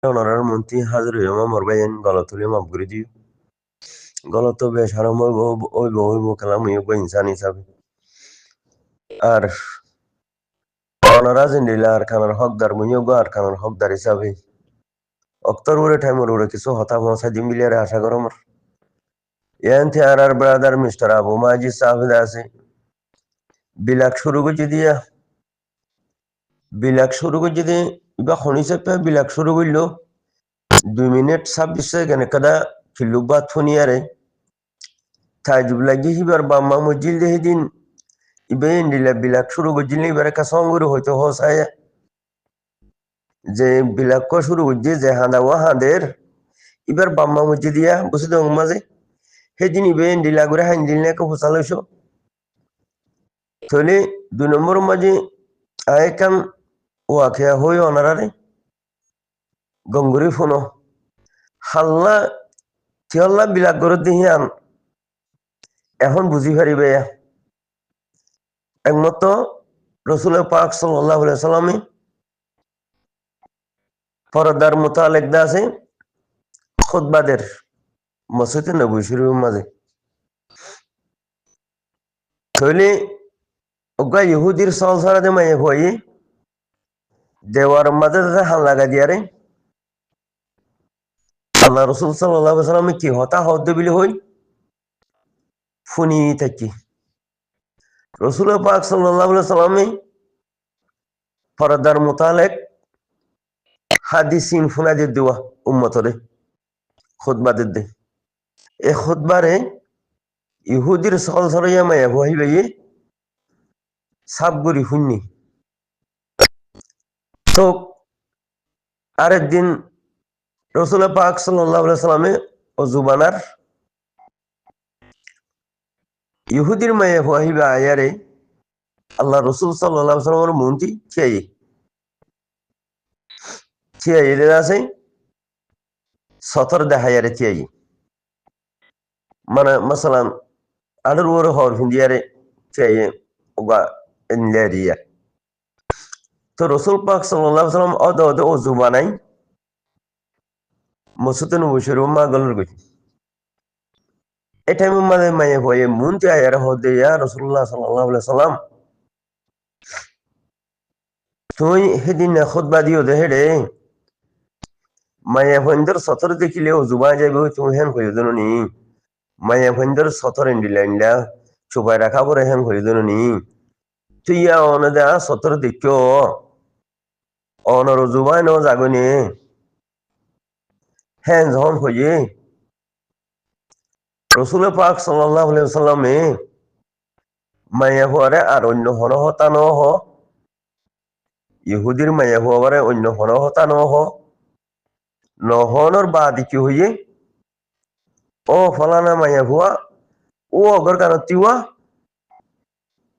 onorar monti hazır yoma morbayen galatul yoma upgrade গলত বেশ হারাম হইব কালাম হইব ইনসান হিসাবে আর অনারা জিন্দিলা আর খানার হকদার মুইও আর খানার হকদার হিসাবে অক্তর উড়ে টাইমর উড়ে কিছু হতা মশা দিন বিলিয়ারে আশা করো আমার ইয়ান্তে আর ব্রাদার মিস্টার আবু মাজি সাহেব আছে বিলাক শুরু করে যদি বা খনি চেপে বিলাক শুরু করলো 2 মিনিট 26 সেকেন্ড কাদা ফিলুবাত ফোনিয়ারে তাইজুব লাগি হিবার বাম্মা মজিল দেহে দিন ইবে ইন্দিলা বিলাক শুরু করছিল এবারে কাসঙ্গুরু হয়তো হসায় যে বিলাক শুরু করছে যে হাঁদাওয়া হাঁদের এবার বাম্মা মজি দিয়া বসে দং মাঝে সেদিন ইবে ইন্দিলা করে হাইন্দিল নাকি হোসালইস থলে 2 নম্বর মাঝে আয় কাম ওয়াখিয়া হই অনারারে গঙ্গুরি ফোনো হাল্লা থিয়ল্লা বিলাক করে দিহিয়ান এখন বুঝি পারিবে একমত রসুল পাক সাল্লাল্লাহু আলাইহি সাল্লামে পরদার মোতালেক দা আছে খুতবাদের মসজিদে নবী শরীফের মাঝে থইলে ওগা ইহুদির সলসারা দে মায়ে হই দেওয়ার মাঝে হাল লাগা দিয়ারে আল্লাহ রসুল সাল্লাল্লাহু আলাইহি সাল্লামে কি হতা হদ বিলি হই ফুনি থাকি রসুল পাক সাল্লাল্লাহু আলাইহি সাল্লামে পরদার মোতালেক হাদিসিন ফুনাদের দেওয়া উম্মতরে খুতবাদের দে এ খুতবারে ইহুদির সলসরিয়া মায়া বহিবে সাবগুড়ি হুন্নি তো আরেকদিন রসুল পাক সাল্লাল্লাহু আলাইহি সাল্লামে অজুবানার ইহুদির মায়া বহিবে আয়ারে আল্লাহ রসুল সাল্লাল্লাহু আলাইহি সাল্লামের মন্ত্রী থিয়াই আছে সতর দেখায়ারে থিয়াই মানে মাসালান আলুর ওর হর হিন্দিয়ারে থিয়াই ওগা এনলিয়া তো রসুল পাক সাল্লাল্লাহু আলাইহি সাল্লাম অদ অজু বানাই মসজিদে নববী শরীফ মা গলর গই এটাই মানে মায়ে হয়ে মুনতি আয়ার হদে ইয়া রাসূলুল্লাহ সাল্লাল্লাহু আলাইহি সাল্লাম তুই সেদিন খুতবা দিও দে হেডে মায়ে ফন্দর সতর দেখিলে জুবা যাইবে তুমি হেন কই জননি মায়ে ফন্দর সতর ইন্ডিলা চুপাই রাখা পরে হেন কই জননি তুই ইয়া অনদা সতর দেখিও অনর জুবাই ন জাগনে হ্যাঁ যখন হইয়ে রসুল পাক সাল্লাল্লাহু আলাইহি সাল্লামে মায়া হওয়ারে আর অন্য হনহতা ন হ ইহুদির মায়া হওয়ারে অন্য হনহতা ন হ নহনর বাদি কি হইয়ে ও ফলানা মায়া হুয়া ও অগর কানতিওয়া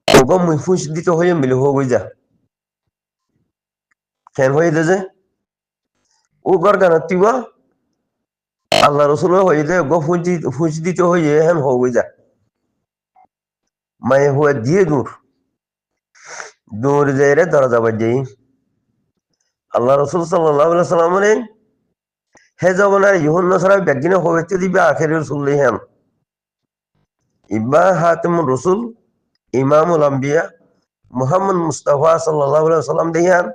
ওগো মুই ফুস দিতে হইয়ে মিলে হয়ে যা কেন হয়ে দে যে ও গর কানতিওয়া আল্লাহ রসুল হয়ে দে গো ফুস দিতে হইয়ে হেন হয়ে যা মায়া হুয়া দিয়ে দূর যাই রে দরজা বাজেই আল্লাহ রসুল সাল্লাল্লাহু আলাইহি সাল্লামের হে জমানার ইহুন নসরা ব্যাগিনে হইতে দিবে আখের রসুল্লি হেন ইবা হাতিমুর রসুল ইমামুল আম্বিয়া মুহাম্মদ মুস্তাফা সাল্লাল্লাহু আলাইহি সাল্লাম দেহিয়ান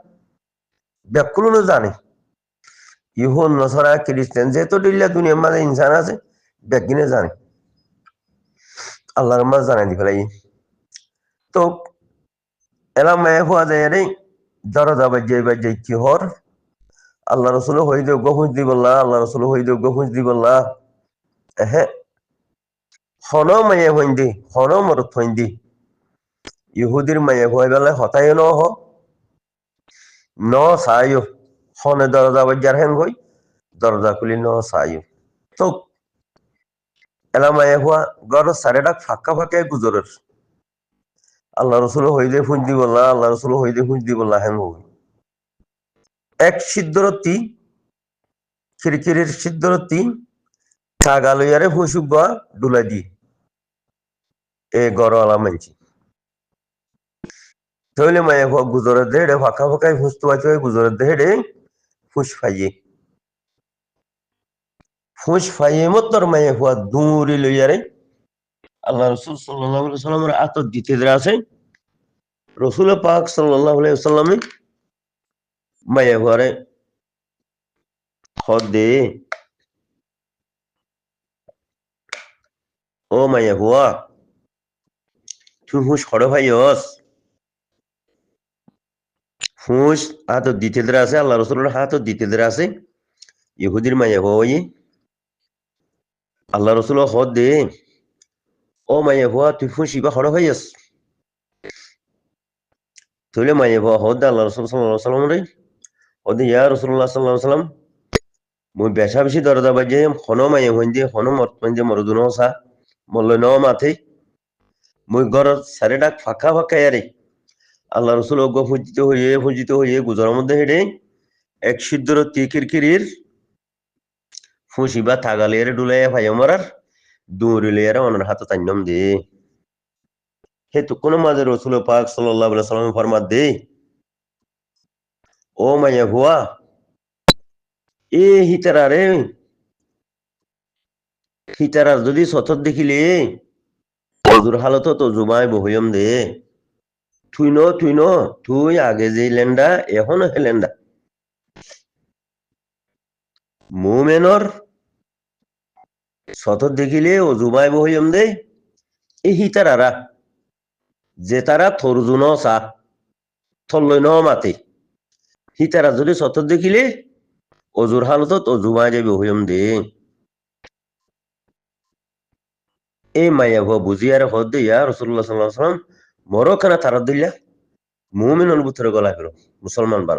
ব্যাকুলও জানে ইহুন নসরা খ্রিস্টান যেহেতু দিল্লা দুনিয়ার মাঝে ইনসান আছে ব্যাগিনে জানে আল্লাহর মাঝ জানাই দি ফেলাই তো এলা মায়ে হওয়া যায় রে দরজা বাজে কি হর আল্লাহ রসুল হয়ে দেব গফুজ দি বললা আল্লাহ রসুল হয়ে দেব গফুজ দি বললা হ্যাঁ হন মায়ে হইন্দি হন মরত হইন্দি ইহুদির মায়ে হয়ে বেলা হতাই ন হ ন সাইও হনে দরজা বাজার হেন গই দরজা খুলি ন সাইও তো এলা মায়ে হওয়া গর সারেডাক ফাঁকা ফাঁকা গুজরের আল্লাহ রসুল হয়ে দে ফুঁজ দি বললা আল্লাহ রসুল হয়ে দে ফুঁজ দি বললা হেন হই এক সিদ্ধরতি খিরকিরির সিদ্ধরতি কাগালইয়ারে ফুসুবা ডুলা দি এ গরওয়ালা মানছি তইলে মায়ে গুজরের দেহে ফাঁকা ফাঁকায় ফুসতে পারছে গুজরের দেহে ফুস ফাইয়ে ফুঁস ফাইয়ে মতর মায়ে হুয়া দূরে লইয়ারে আল্লাহ রসুল সাল্লাহ সাল্লামের আতর দিতে আছে রসুল পাক সাল্লাহ সাল্লামে মায়ে হুয়ারে হদ দে ও মায়ে হুয়া তুই হুঁস খড় ভাইয়স হুঁস আতর দিতে আছে আল্লাহ রসুলের হাতও দিতে আছে ইহুদির মায়ে হুয়া ওই আল্লাহ রসুল হদ দে ও মায়ে হুয়া তুই হুঁস ইবা খড় ভাইয়স তুইলে মায়ে হুয়া হদ আল্লাহ রসুল সাল্লাহ সাল্লাম রে হদ ইয়া রসুল্লাহ সাল্লাহ সাল্লাম মই বেশা বেশি দরজা বাজে হনো মায়ে হইন্দে হনো মরতমন্দে মরদুন হসা মল্ল ন মাথে মই ঘর সারে ডাক ফাঁকা ফাঁকা আরে আল্লাহ রসুল অজ্ঞ ফুজিত হইয়ে গুজরার মধ্যে হেঁটে এক সিদ্ধর কিরকিরির ফুসিবা থাগালিয়ারে ডুলাইয়া ভাই মারার দৌড়ি লিয়ারে অনার হাতে তান্নম দে হে তো কোনো মাঝে রসুল পাক সাল্লাহ সাল্লাম ফরমাত দে ও মাইয়া হুয়া এ হিতারার যদি সতত দেখিলে অজুর হালত তো জুমায় বহয়ম দে তুই তুই আগে যে লেন্ডা এখনো হে লেন্ডা মুমেনর সতত দেখিলে ও জুমায় বহয়ম দে এ হিতারারা যে তারা থরজুন চা থল্লই ন মাতে হিতারা যদি সতত দেখিলে অজুর হালত ও জুমায় যাবে বহয়ম দে এই মাইয়া ভুয়া বুঝিয়ার হদ ইয়া রসুল্লাহ সাল্লাহ সাল্লাম মরো খানা তারাত দিলা মুমিন অনুভূতরে গলা ফেলো মুসলমান বার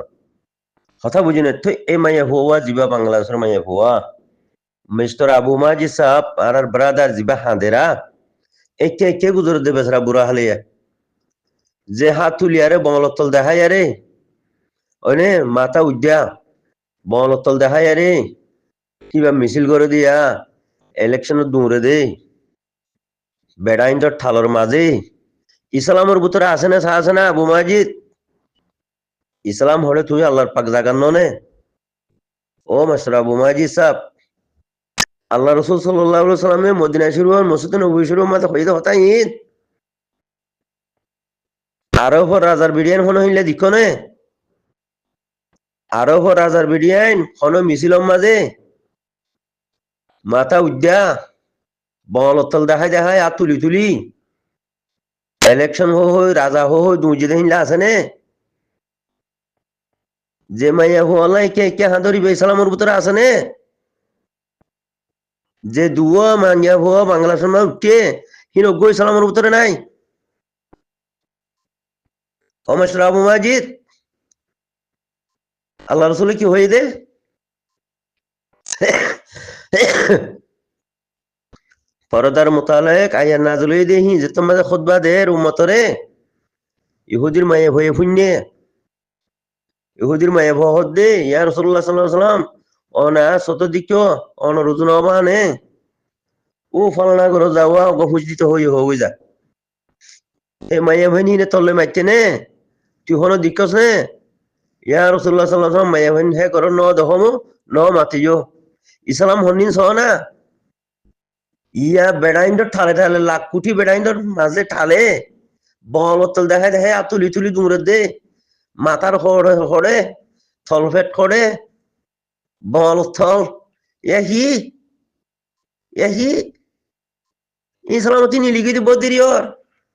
কথা বুঝি না তো এই মাইয়া ভুয়া যিবা বাংলাদেশের মাইয়া ভুয়া মিস্টার আবু মাজি সাহ আর ব্রাদার যিবা হাঁদেরা একে গুজর দেবে সারা বুড়া হালিয়া যে হাত তুলিয়ারে বমলতল দেখাই আরে ওনে মাথা উদ্যা বমলতল দেখাই আরে কিবা মিছিল করে দিয়া ইলেকশনত দৌড়ে দে বেড়াইন্দর ঠালর মাঝে ইসলামের ভিতরে আছে না আছে না আবু মাজিদ ইসলাম হলে তুই আল্লাহর পাক জাগান নে ও মাস্টার আবু মাজিদ সাহ আল্লাহ রসুল সাল্লাহ সাল্লামে মদিনা শুরু মসজিদ নবী শুরু মাথা হইতে হতাই ঈদ আরো রাজার বিডিয়ান হন হইলে দিক নে আরো রাজার বিডিয়ান হন মিছিলম মাঝে মাথা উদ্যা বলতল দেখায় আর তুলি ইলেকশন হই রাজা হই দুজিদে হিনলা আছে নে যে মাইয়া হুয়ালাই কে হাঁদরি ইসলামের ভিতরে আছে নে যে দুয়া মানিয়া ভুয়া বাংলা সময় উঠে হিনজ্ঞ ইসলামের ভিতরে নাই অমেশ্বর আবু মাজিদ আল্লাহ রসুল কি হয়ে দে পরদার মোতালেক আয়ার নাজল হয়ে দেহি যে তোমাদের খুতবা দে উম্মতরে ইহুদির মায়ে হয়ে ফুন্যে ইহুদির মায়ে ভহদ দে ইয়া রাসূলুল্লাহ সাল্লাল্লাহু আলাইহি ওয়াসাল্লাম অনা সত দিক অন রুজুন অবানে ও ফলনা করে যাওয়া গফুজিত হয়ে যা এ মায়ে ভাই নে তলে মাইতে নে তুই হন দিকস নে ইয়া রাসূলুল্লাহ সাল্লাল্লাহু আলাইহি ওয়াসাল্লাম মায়ে ভাই হে কর ন দহমু ন মাতিও ইসলাম হন্নিন সনা ইয়া বেড়াইন্দর ঠালে লাখ কোটি বেড়াইন্দর মাঝে ঠালে বলতল দেখায় আর তুলি দূরে দে মাথার হড়ে থলফেট করে বল থল এহি ইসলাম তিনি লিখে দিব দিরিয়র